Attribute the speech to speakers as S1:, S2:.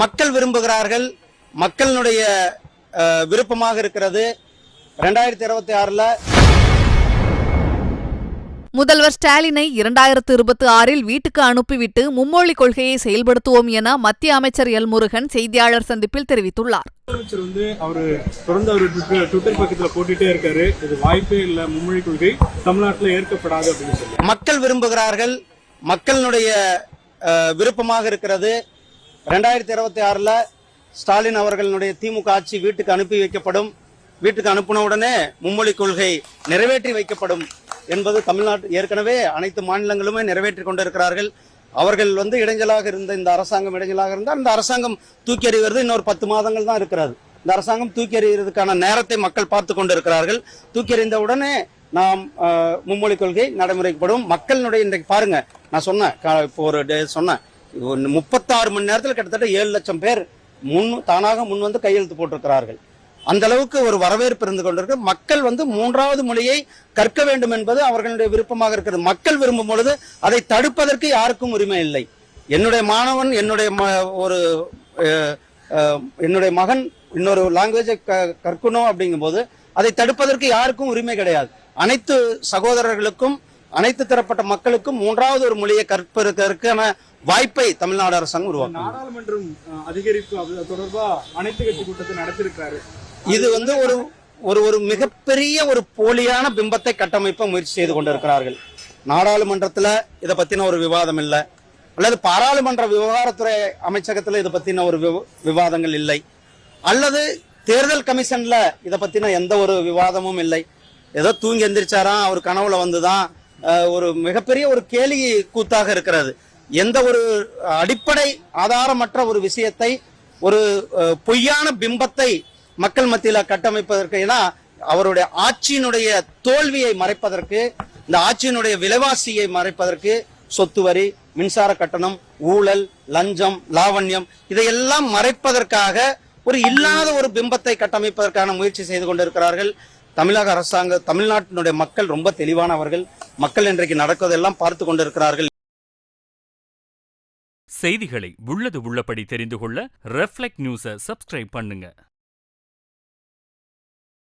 S1: மக்கள் விரும்புகிறார்கள், மக்களுடைய விருப்பமாக இருக்கிறது. 2026ல்
S2: முதல்வர் ஸ்டாலினை 2026ல் வீட்டுக்கு அனுப்பிவிட்டு மும்மொழி கொள்கையை செயல்படுத்துவோம் என மத்திய அமைச்சர் எல் முருகன் செய்தியாளர் சந்திப்பில் தெரிவித்துள்ளார்.
S3: முதலமைச்சர் அவரு தொடர்ந்து அவர் ட்விட்டர் பக்கத்தில் போட்டுட்டே இருக்காரு, இது வாய்ப்பே இல்லை, மும்மொழி கொள்கை தமிழ்நாட்டில் ஏற்கப்படாது அப்படின்னு சொல்லி.
S1: மக்கள் விரும்புகிறார்கள், மக்களுடைய விருப்பமாக இருக்கிறது. 2026ல் ஸ்டாலின் அவர்களுடைய திமுக ஆட்சி வீட்டுக்கு அனுப்பி வைக்கப்படும். வீட்டுக்கு அனுப்பின உடனே மும்மொழி கொள்கை நிறைவேற்றி வைக்கப்படும் என்பது தமிழ்நாட்டு ஏற்கனவே அனைத்து மாநிலங்களுமே நிறைவேற்றி கொண்டிருக்கிறார்கள். அவர்கள் இடைஞ்சலாக இருந்த இந்த அரசாங்கம் இடைஞ்சலாக இருந்தால் அந்த அரசாங்கம் தூக்கி எறிவது இன்னொரு 10 மாதங்கள் தான் இருக்கிறது. இந்த அரசாங்கம் தூக்கி எறிவதற்கான நேரத்தை மக்கள் பார்த்து கொண்டிருக்கிறார்கள். தூக்கி எறிந்த உடனே நாம் மும்மொழி கொள்கை நடைமுறைப்படும். மக்களினுடைய இன்றைக்கு பாருங்க, நான் சொன்னேன், இப்போ ஒரு சொன்னேன், 36 மணி நேரத்தில் கிட்டத்தட்ட 7 லட்சம் பேர் தானாக முன் வந்து கையெழுத்து போட்டிருக்கிறார்கள். அந்த அளவுக்கு ஒரு வரவேற்பு இருந்து கொண்டிருக்கு. மக்கள் 3வது மொழியை கற்க வேண்டும் என்பது அவர்களுடைய விருப்பமாக இருக்கிறது. மக்கள் விரும்பும் பொழுது அதை தடுப்பதற்கு யாருக்கும் உரிமை இல்லை. என்னுடைய மாணவன், என்னுடைய மகன் இன்னொரு லாங்குவேஜை கற்கணும் அப்படிங்கும் போது அதை தடுப்பதற்கு யாருக்கும் உரிமை கிடையாது. அனைத்து சகோதரர்களுக்கும், அனைத்து தரப்பட்ட மக்களுக்கும் 3வது ஒரு மொழியை கற்பதற்கான வாய்ப்பை தமிழ்நாடு அரசாங்கம் உருவாக்கும்.
S3: நாடாளுமன்றம் அதிகரிப்பு தொடர்பா அனைத்து கட்சி கூட்டத்தை நடத்திருக்கிறாரு.
S1: இது ஒரு மிகப்பெரிய ஒரு போலியான பிம்பத்தை கட்டமைப்ப முயற்சி செய்து கொண்டிருக்கிறார்கள். நாடாளுமன்றத்தில் இதை பத்தின ஒரு விவாதம் இல்லை, அல்லது பாராளுமன்ற விவகாரத்துறை அமைச்சகத்தில் இதை பத்தின ஒரு விவாதங்கள் இல்லை, அல்லது தேர்தல் கமிஷன்ல இதை பத்தின எந்த ஒரு விவாதமும் இல்லை. ஏதோ தூங்கி எந்திரிச்சாராம், அவர் கனவுல வந்துதான் ஒரு மிகப்பெரிய ஒரு கேலி கூத்தாக இருக்கிறது. எந்த ஒரு அடிப்படை ஆதாரமற்ற ஒரு விஷயத்தை, ஒரு பொய்யான பிம்பத்தை மக்கள் மத்தியில் கட்டமைப்பதற்கு, ஏன்னா அவருடைய ஆட்சியினுடைய தோல்வியை மறைப்பதற்கு, இந்த ஆட்சியினுடைய விலைவாசியை மறைப்பதற்கு, சொத்து வரி, மின்சார கட்டணம், ஊழல், லஞ்சம், லாவண்யம், இதையெல்லாம் மறைப்பதற்காக ஒரு இல்லாத ஒரு பிம்பத்தை கட்டமைப்பதற்கான முயற்சி செய்து கொண்டிருக்கிறார்கள். தமிழக அரசாங்கம், தமிழ்நாட்டினுடைய மக்கள் ரொம்ப தெளிவானவர்கள். மக்கள் இன்றைக்கு நடக்குவதெல்லாம் பார்த்து கொண்டிருக்கிறார்கள்.
S4: செய்திகளை உள்ளது உள்ளபடி தெரிந்து கொள்ள ரெஃப்ளெக்ட் நியூஸை சப்ஸ்கிரைப் பண்ணுங்க.